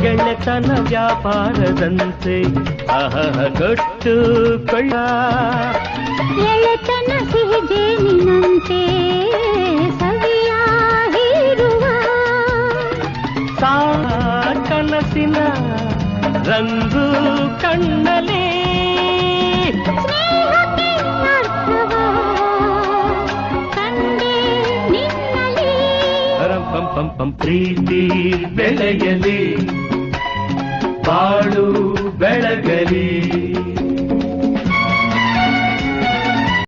ಗೆಳೆತನ ವ್ಯಾಪಾರದಂತೆ ಗಟ್ಟು ಕೊಳ್ಳ ಗೆಳೆತನ ಸಿಹಿ ಜೇನಿನಂತೆ ಸವಿಯಾಗಿರುವ ಕನಸಿನ ರಂಗು ಕಣ್ಣಲೇ ಸ್ನೇಹಕ್ಕೆ ಅರ್ಥವ ಕಂಡೆ ನಿನ್ನಲಿ ಪಂ ಪ್ರೀತಿ ಬೆಳೆಯಲಿ ಬಾಳು ಬೆಳಗಲಿ